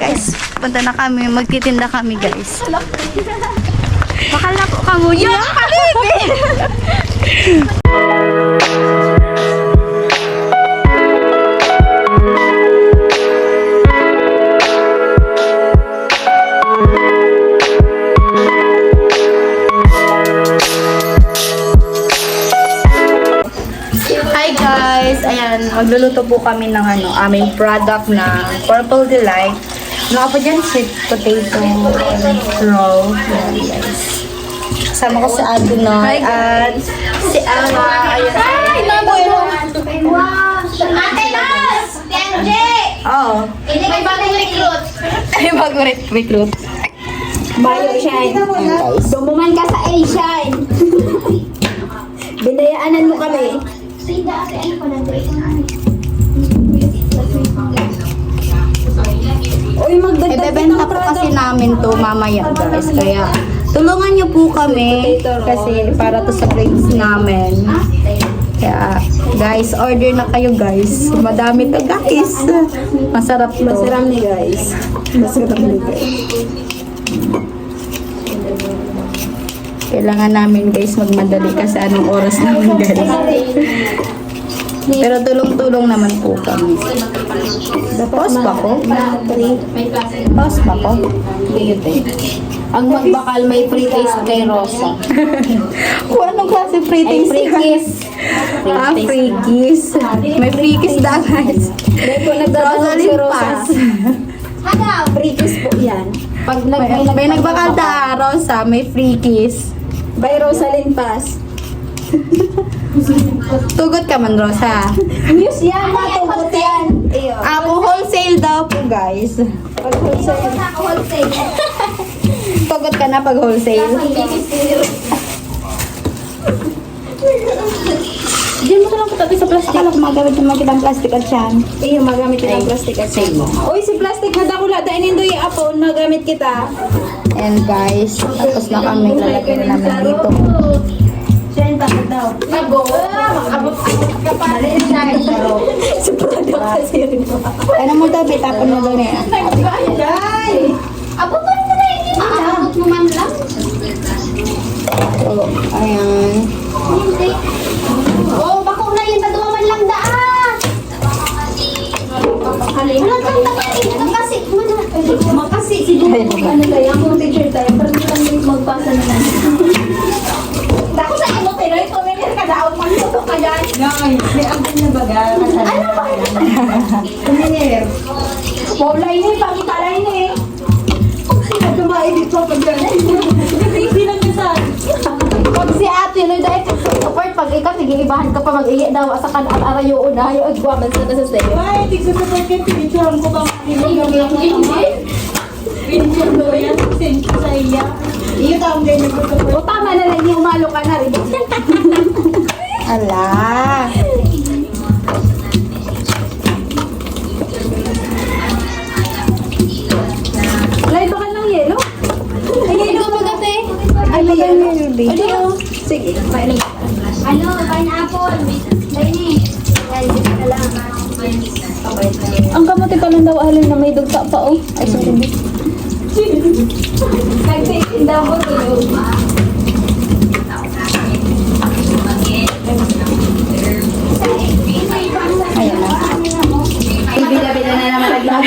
Guys, punta na kami. Magtitinda kami, guys. Bakala po kamo yun, palibi! Hi guys! Ayan, magluluto po kami ng aming product na Purple Delight. Mga po dyan, sweet potato roll. Ayan guys. Kasama ko si Adunoy at si Ama. Ayan. Hi! Wow! Ate Nas! TNJ! Oo. Hindi may bagong recruit. Ay, bagong recruit. Bayo Shine. Dumuman ka sa A-Shine. Binayaanan mo kami. Sinda ate, ano pa nandun? Uy, magdagdag Ibebenta po kasi namin to mamaya guys. Kaya tulungan niyo po kami kasi para to sa plates namin. Kaya guys, order na kayo guys. Madami to guys. Masarap to. Masarap ni guys. Masarap ni guys. Kailangan namin guys magmadali kasi anong oras namin guys. Pero tulong-tulong naman po kami. Pause ba ko? Pause ba ko? Ang magbakal may free taste kay Rosa. Kung anong klase free Ay, taste free yan? kiss. Free kiss. May free kiss daw guys. Dahil po nagdadawag si Rosalyn Rosa. Pass. Free kiss po yan. Pag May nagbakanta, Rosa, may free kiss. By Rosalyn Pass. Tugot ka man, Rosa. News yan, matugot yan. Iyo. Ako wholesale daw po, guys. Pag wholesale. Tugot ka na pag wholesale. Diyan mo ko lang patabi sa plastic. Alam, magamit naman kitang plastic at siyan. Iyo, magamit kita ng plastic at sale. Uy, si plastic na dakula. Dahil nindoy apon, magamit kita. And guys, tapos na kami lalagyan na namin dito. Siya takot daw. Abo! Abot ka pa rin siya. Si product kasi rin mo. Ano mo daw, tapon mo daw niya. Abot mo na hindi mo. Abot mo man lang. So, ayan. Hindi. Oh, bako na yun. Tadua man lang daan. Wala kang tapatin. Makasi mo na. Makasi, siguro kung ano tayo, ang teacher tayo, pero hindi lang magpasa na lang. Dako sa imo, pero ito may nagkadaon man ito ka dyan. May abin na baga. Ano ba? Kuminir. Paula ini, pakitala ini. Sino tumae dito pag gano'n? Hindi lang kasan. Pag si ate, no, dahil support, pag ikaw, sige, ibahan ka pa mag-iya daw, asa kan arayo una, yung agwaman sa nasa sa'yo. Ay, tigsusupport kayo, pinicturean ko ba? Pinicture ko yan, send ko sa iya. Iyo taong ganyan ko support. O tama na lang, yung umalo ka na rin. Ala. Lay, baka ng yelo? Ay, ikaw mag-ate. Ay, maganda yun, babe. Ano? Sige, mainom. Ano, pineapple. Dahil Ay, na lang. Ang kamote pa lang daw alin na may dugta pa oh. Ay, sorry. Nagtitin daw ko tulog. Ayan na. Bila-bila na naman naglag.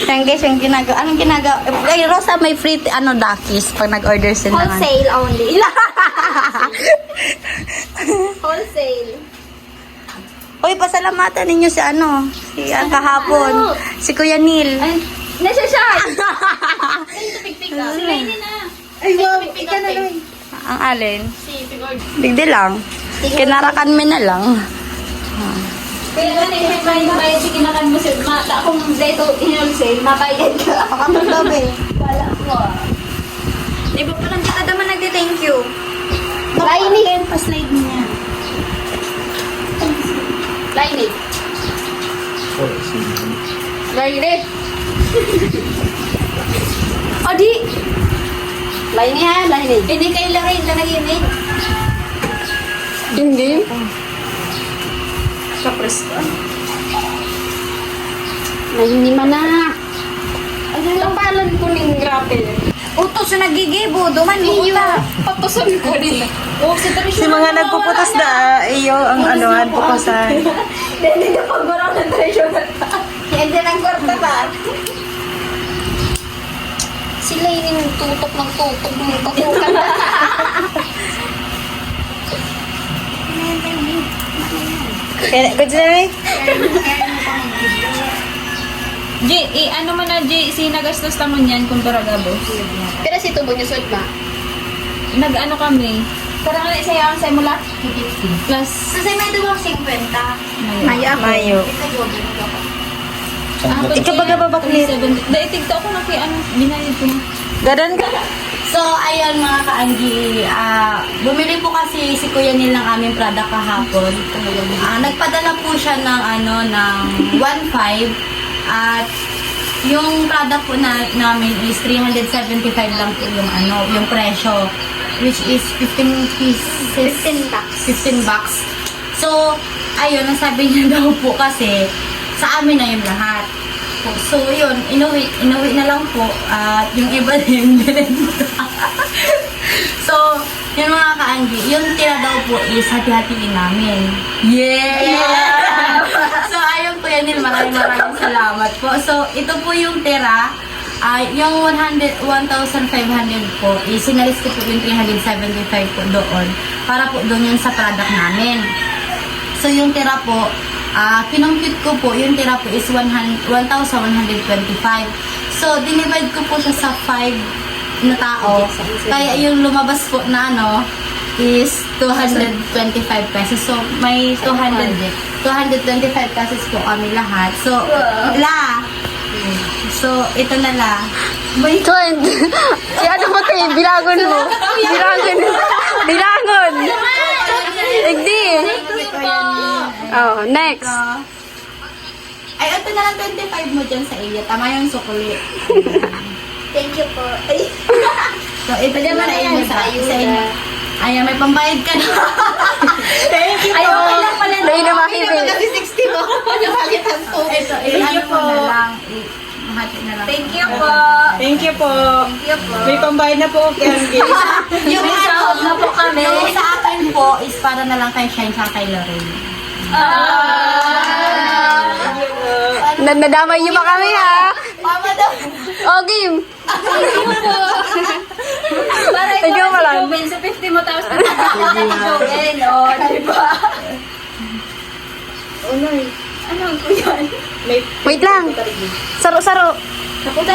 Yan guys, yung ginagawa. Anong ginagawa? Ay, Rosa, may free, dakis pag nag-order sila. Wholesale only. Wholesale. Uy, pasalamatan ninyo si kahapon. Si Kuya Neil. Ay, nasa siya. Ito pigpig ka. Si Rainy na. Ay, wow, Pigpig ika na ka. lang. Ang alin? Si Pigord. Bigdi lang. Kinarakan mo na lang. Kaya ano yung bayad si kinakan mo sir. Kung dito in-wholesale, mabayad ka. Pakapagbabi. Wala mo. Di ba pa lang kita naman nagdi-thank you? Rainy. Pa-slide niya. Rainy. Rainy. O di. Rainy ha, Rainy. Hindi kayo Rainy na nag-inig. Hindi. Kapres ko. Rainy man na. Utos na nagigibo, duman mo uta. Patusan ko rin. Si mga nagpuputos na, iyo ang anuhan, pupusan. Hindi ka pag-guraw ng treasure na ta. Hindi ng kwarta ba? Sila yung tutok ng tutok ng tutukan. Kaya, good na Ano man na, si nagastos naman yan kung taragabos. Pero si tubo niya suot ba? Nag-ano kami, parang ano isa yung sa mula? Plus, Kasi may duwang 50. Maya. Mayo. Ikaw ba gababaklit? Dahil tigta ako na kay ano, binayad ko. Gadan ka? So, ayun mga ka-Angie, bumili po kasi si Kuya Neil ng aming product kahapon. Nagpadala po siya ng ng 1.5 at yung product po namin is 375 lang po yung presyo, which is 15 pieces. 15 bucks. So, ayun, ang sabi niya daw po kasi sa amin na yung lahat. So, yun, inuwi na lang po. At yung iba din, binenta. So, yun mga ka-Angie, yung tira daw po is hati-hatiin namin. Yeah! So, ayun po yan, maraming salamat po. So, ito po yung tira. Yung 1,500 po, sinalis ko po yung 375 po doon. Para po doon yun sa product namin. So, yung tira po, kinumpute ko po, yung tira po is 1,125. So, dinivide ko po siya sa 5 na tao. Kaya yung lumabas po na is 225 pesos. So, may 225 pesos po kami lahat. So, So, ito na la. Join. Ano mo tayo? Bilangon mo. Bilangon. Igdi. Oh, next. Ay, ito na lang 25 mo dyan sa iyo. Tama yung sukuli. Thank you po. So, ito naman na yan sa inyo. Ayan, may pambayad ka na. Thank you po. Ay, okay lang pala. Dahil na makibig. Kasi 60 mo. Bakit ang to? Ito, ano po na lang. Mahati na lang. Thank you po. Thank you po. May pambayad na po kay Angie. Yung sahod na po kami. Yung sa akin po is para na lang kay Shine sa kay Lorraine. Nadamay niyo pa kami ha. Mama daw. Oh, game. Para ito Ikaw si lang. Joven, sa 50 mo tapos nakakita ni Joven, o, diba? Ano ko yan? Wait lang. Saro-saro.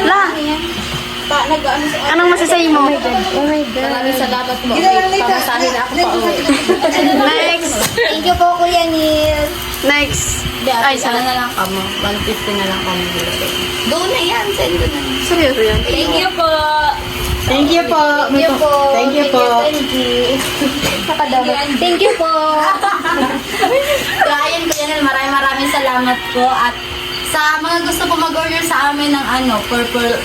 La. Anong masasayi mo? Maraming salamat po. Pamasahin ako pa uwi. Next. Thank you po, Kuya Neil. Next. Ay, sana na lang kamo. 150 na lang kamo. Doon na yan. Send ko na. Seryoso yan? Thank you po. Thank you po. Thank you po. Thank you po. Thank you po. So, ayun po yan. Maraming salamat po. At sa mga gusto po mag-order sa amin ng purple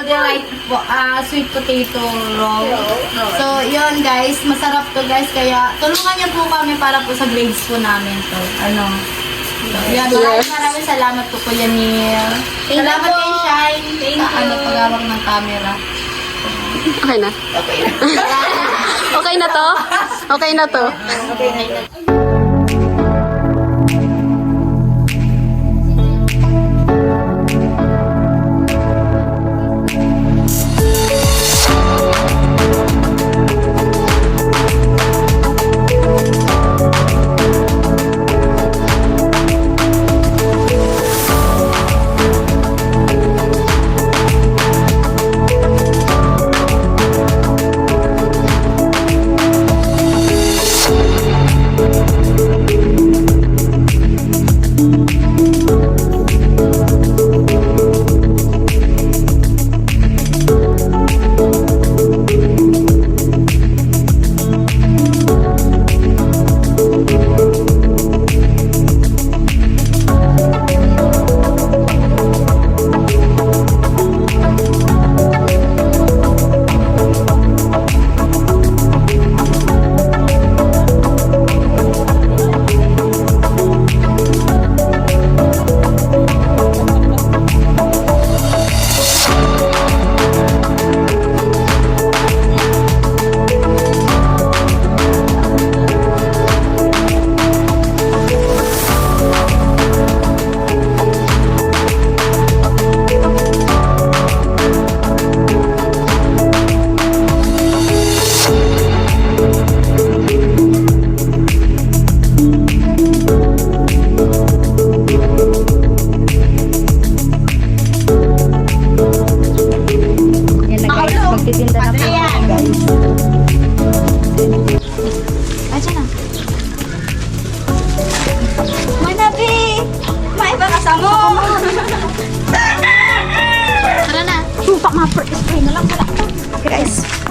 delight po, sweet potato roll. So, yun guys, masarap to guys. Kaya, tulungan niyo po kami para po sa grades po namin to. So, yan, maraming salamat po Kuya Neil. Salamat kay Shine. Sa paghawak ng camera. Okay na. Okay na to? Okay na to? Okay na.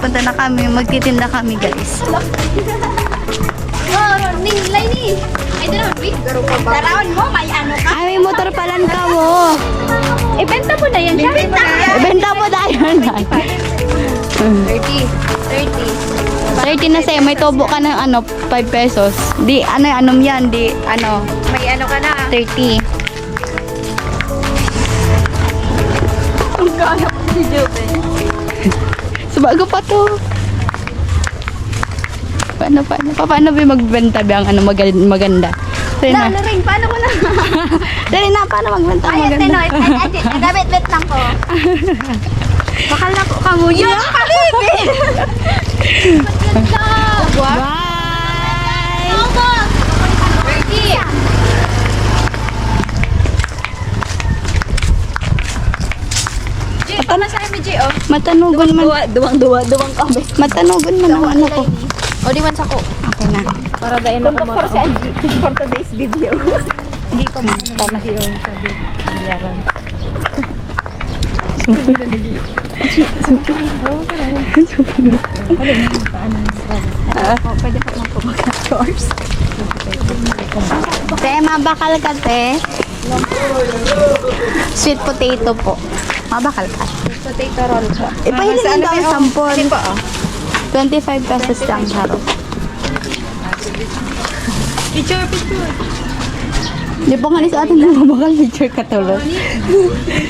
Punta na kami. Magtitinda kami, guys. Tarawan mo, may ano ka? Ay, may motor palan ka mo. Ibenta mo na yan siya. Ibenta mo na yun. 30 na sa'yo. May tubo ka ng ano, 5 pesos. Di, ano, anom yan. Di, ano, May ano ka na. 30. Ang gaya ko si Jobe. So, bago pa to. Paano ba magbenta ba ang ano, maganda? Dali na. Ring, paano mo na? Dali na, paano magbenta ang Ay, maganda? nagabit-bit lang ko. Bakal na po kamuya. Yung palibi! Bye! Matanugon man. Duwang kami. Matanugon man ang ano ko. O, di man sa ko. Okay na. Para dahil na kumo. For today's video. Hindi ko tama si Owen sabi. Pwede pa lang pumaga-chores. Te, mabakal ka, te. Sweet potato po. Mabakal ka. Potato roll po. Ipahilin daw ang sampon. 25 pesos lang, Charo. Picture. Di ba nga sa atin na mabakal picture ka tulad?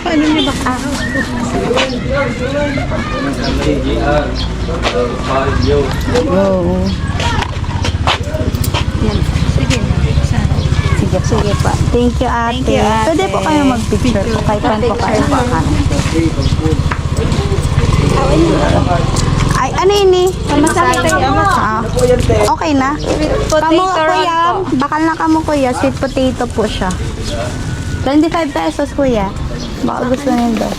Paano niya baka? Go. Sige pa. Thank you, ate. Pwede po kayo mag-picture po. Kahit saan po kayo baka. Ay, ano yun eh? Ah, okay na. Kamu, kuya. Bakal na kamo, kuya. Sweet potato po siya. 25 pesos, kuya. Baka gusto niyo daw.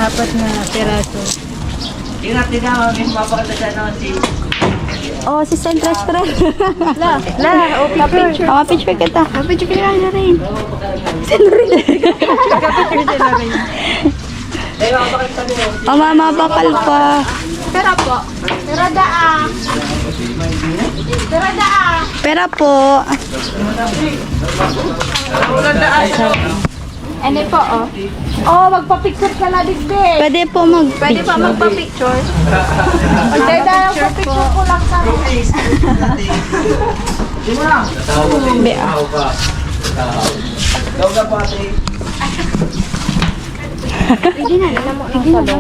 4 na peraso. Yung natin na, may mapakita na si... Oh, si Central Stress. Picture. Picture kita. Picture ka na rin. Mama, bakal pa. Pera po. Pera daa. Pera po. Ano po, oh. Oh, magpa-picture ka na, Digdig. Pwede po Pwede pa magpa-picture. Pwede daw pa-picture ko lang sa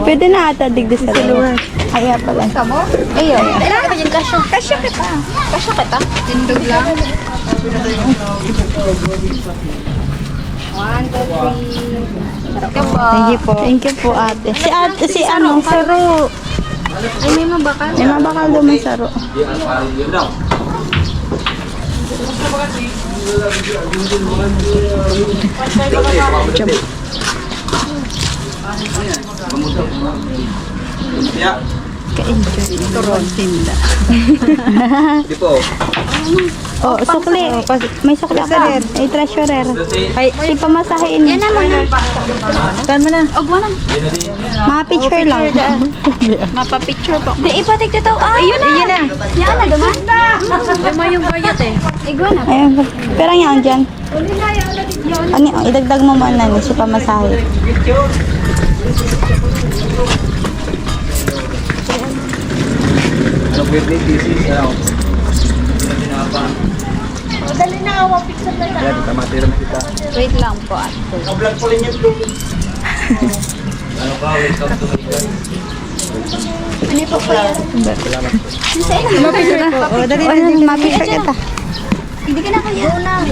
Pwede na ata digdi sa lugar. Ay, pala. Tamo? Ayun. Kailangan ka dyan, kasya kita. Kasya kita. Tindog lang. 1, 2, 3. Thank you po. Thank you po, ate. Si ano, Saro. Ay, may mabakal. May mabakal daw may Saro. Ka-enjoy. Turon tinda. Oh, sukli. May sukli ka. Ay, treasurer. Ay, si pamasahin. Yan naman. Saan mo na? Og mo na. Mga picture lang. Mapa-picture po. Di, ipatik dito. Ayun na. Ayun na. Yan na, duman. Duma yung bayot eh. Igwa na. Ayun. Pero yan dyan. Ano, idagdag mo man na si pamasahin. Dali na, picture na Wait lang po, ate. Ano po po yan? Mapicture po. Oh, dali na. Mapicture kita. Hindi ka na kaya. Una.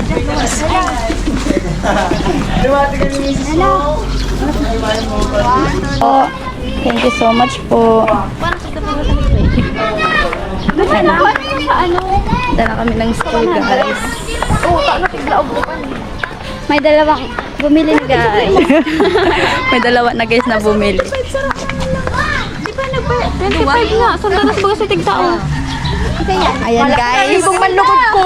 Oh, thank you so much po. Dala kami ng school, guys. May dalawang bumili na guys. May dalawa na guys na bumili. Di ba nagpa 25 nga? Saan na ba sa tigtao? Ayan guys. Ibang manlukod ko.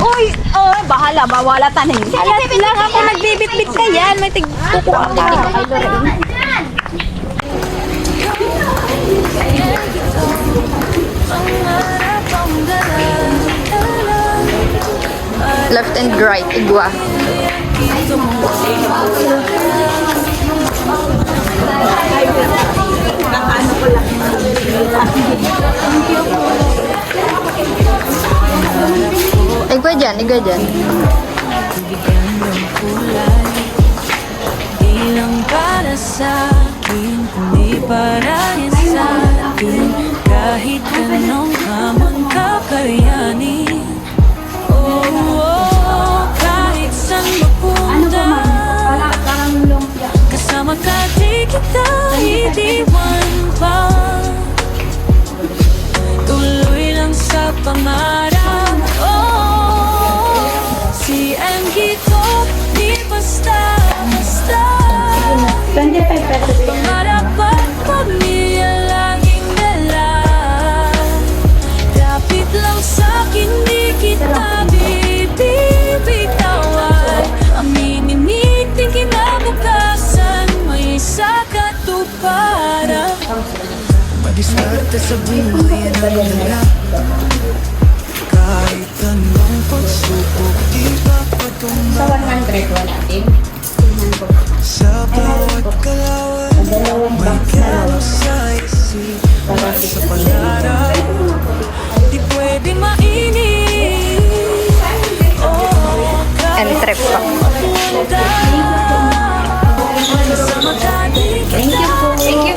Uy, oh, bahala, bawala tanin. Alat lang ako nagbibit-bit ka yan. May tig kukuha ka. Left and right, igwa. Igwa dyan, igwa dyan. Di lang para sa akin, kundi para rin sa atin. Kahit anong hamon kakayanin. Oh, oh, kahit saan mapunta. Kasama ka di kita idiwan pa. Tuloy lang sa pangarap. Oh, si Angie ko, di basta-basta. 25 pesos. Pangarap at pamilya laging dala. Kapit lang sa'kin, di kita bibitawan. Aminin niting kinabukasan, may isa katuparan. Madiskarte sa buhay ang hirap. Kahit anong pagsubok, di ba Sa patungan 100 wala din. sa bawat kalawan. Dalawang May box na lang. galaw sa isipan sa pangarap. Di pwede mainit. Oh, And trip pa. Thank you po. Thank you,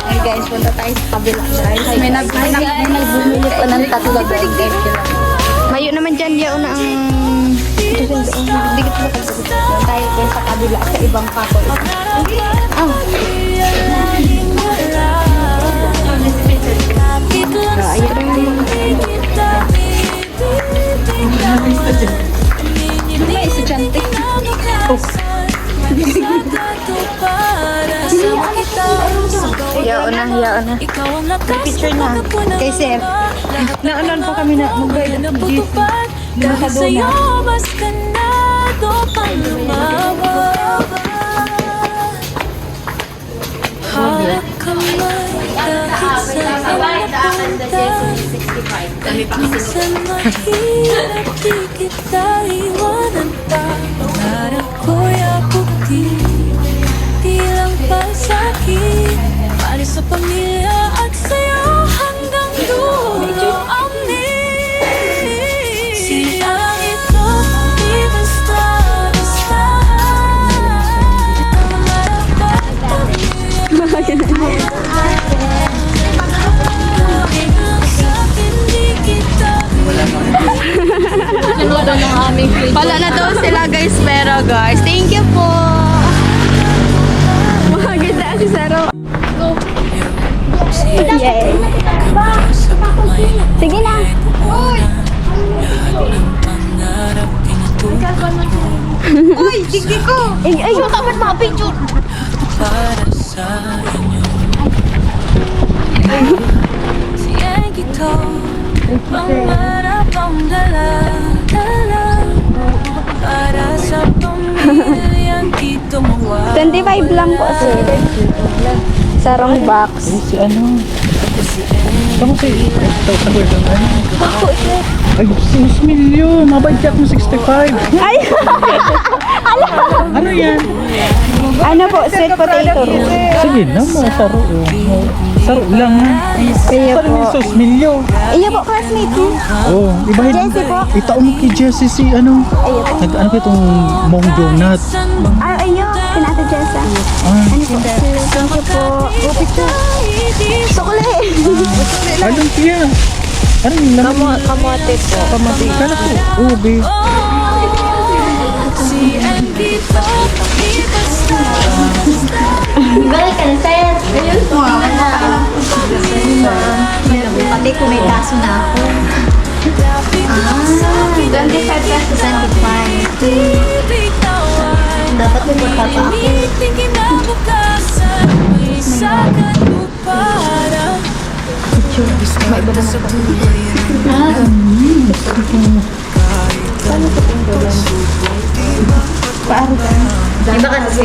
Ay guys, punta tayo sa kabila. May nagbumili pa ng tatlo guys. Mayo naman dyan, yaon na ang... Dikit mo kasi tayo guys sa kabila sa ibang kakol. May estudyante. Yaon na. Picture na. Kay sir. Naanan po kami na mag-guide ng Natutupad dahil sa'yo mas ganado pang lumabas. Hawak kamay kahit saan napunta. Kahit minsan mahirap di kita iwanan pa. Pangarap ko'y abuti, di lang para sa'kin. Para sa pamilya at sa'yo hanggang dulo ang siyang ito, di basta-basta. Pangarap at pamilya. Sa'kin di kita Wala na daw sila guys, pero guys, thank you po. Maganda si Saro. Yay! Sige na! Uy! Digdi ko! Ay, dapat mga picture! para sa inyo. Siyang ito, pangarap ang dala-dala. Para sa pamilyang dito mawala. 25 lang po sir. Sarong box. Si ano? Kamu si Ay, 6 milyon. Mabait mo 65. Ay! Ano yan? Ano po? Sweet potato roll. Sige na, masaro. Saro lang ha. Kaya Parang yung po. sos milyon. Iya po, classmate mo. Oh, ibahin mo. Jessie po. Itaon mo kay Jessie si ano. Iya po. Nag-ano ko itong mong donut. Ayo, kinata Jessa. Ah, Ano po? Thank you po. Go picture. Sukle! alam siya. Ano yung laman? Kamote po. Kamati. Kala ko, ube. Siyang ito, di basta-basta. Balik ka na, sir. Ayun po. Pati kung may kaso na ako. Lapit lang sa'kin, 25 pesos ang decline. bitawan. Dapat may pagpapa ako. Piniting kinabukasan, may isa katuparan. Iba kasi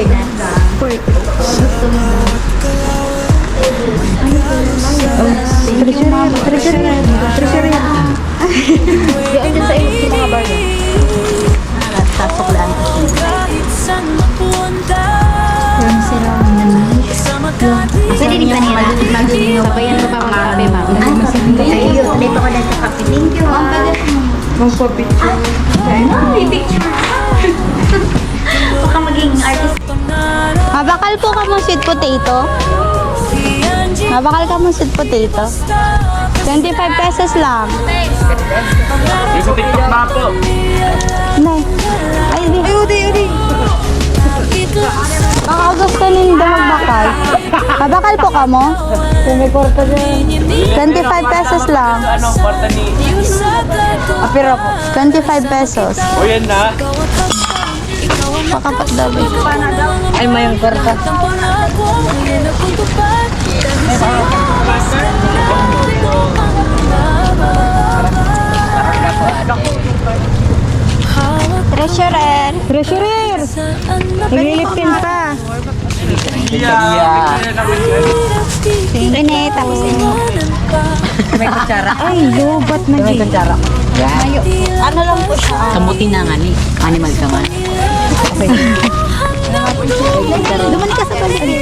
kahit saan mapunta. Pwede din kanina. Sabayan ko pa mga kape, ma'am. Ayun, dito ko dito kape. Thank you, ma'am. Magpa-picture. May picture. Baka maging artist. Mabakal po ka mong sweet potato? Mabakal ka mong sweet potato? 25 pesos lang. Sa TikTok na po. Nay. Ay, di. Baka gusto ninyo magbakal. Mabakal po ka mo? 25 pesos lang. Anong kwarta ni... Apira po. 25 pesos. O yan na. Pakapat daw. Ay, may yung kwarta. Treasurer! Treasurer! Naglilipin pa. Rene, tapos inyo. May kutsara. Ay, lobat na din. May kutsara. Ano lang po siya? Kamuti na nga ni. Animal ka man. Duman ka sa bali.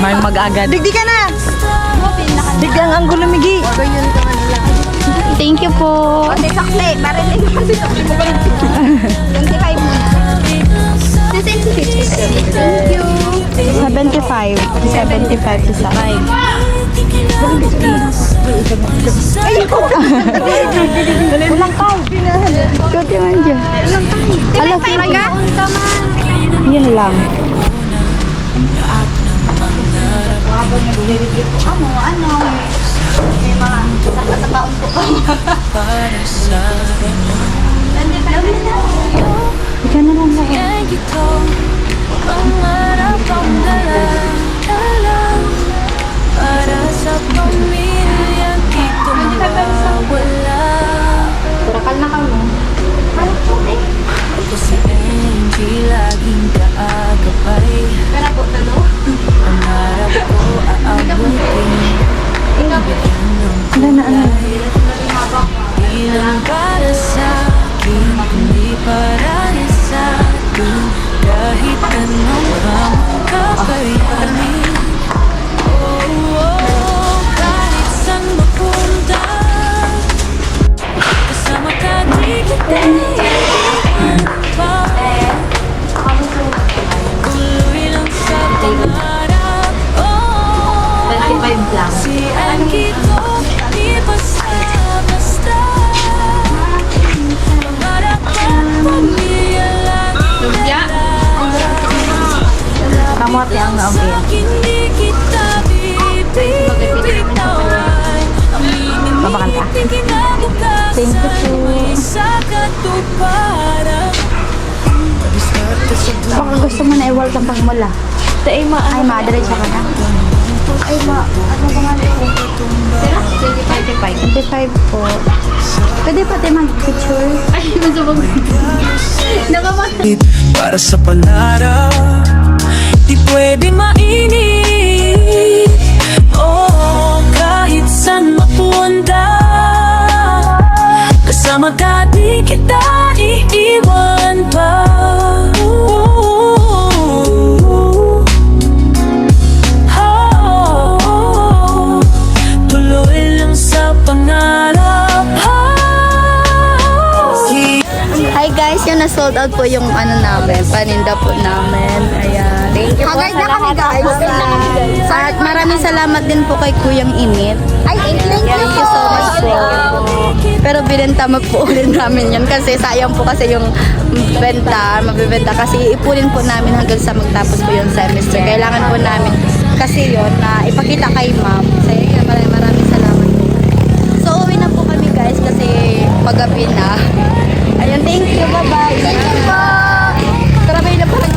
May mag-agad. Digdi ka na! Digdi ang anggulo, Migi. Thank you po. Ote, sakle. Bariling mo. 25 mo. Nasa 50. Thank you. 75. 75 isa. Ulang ka. Kuti man dyan. Ulang ka. Yun lang. Ikaw na lang ako. Pangarap ang dala-dala para sa pamilya dito mawawala. Kurakal na ka mo. Ako si Angie, laging kaagapay. Pangarap ko aabutin. Ilang para sa akin, hindi para sa akin. Kahit anong hamon kakayanin. Kahit saan mapunta, kasama ka di kita iiwan pa. Tuloy lang sa pangarap. 25 lang. Si Angie ko, di basta-basta. Pangarap at pamilya lang. Kamote ang naogin. Hindi kita bibitawan. Babakan ka. Thank you po. Sa katuparan. Baka gusto mo na i-welcome pang mula. Ay, ma-diretso ka na. Ay, ano ba nga ito? 25 po. Pwede pati mag-picture. Ay, masabag. Para sa pangarap, di pwede mainit. Oh, kahit saan mapunta, kasama ka di kita iiwan pa. Tuloy lang sa pangarap. Hi guys, yung na-sold out po yung ano namin, paninda po namin. Ayan. Thank you po Hagay sa na kami, lahat guys. po. At maraming salamat din po kay Kuyang Init. Ay, thank you. Thank you so much po. Pero binenta mo po ulit namin yun kasi sayang po kasi yung mabibenta kasi ipunin po namin hanggang sa magtapos po yung semester. Kailangan po namin kasi yun na ipakita kay ma'am. So yun, maraming salamat po. So uwi na po kami guys kasi magabi na. Ayun, thank you, bye-bye. Thank you po. Karabay na parang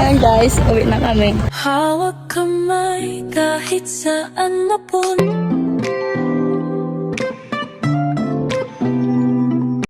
Ayan guys, uwi na kami. Hawak kamay kahit saan mapunta.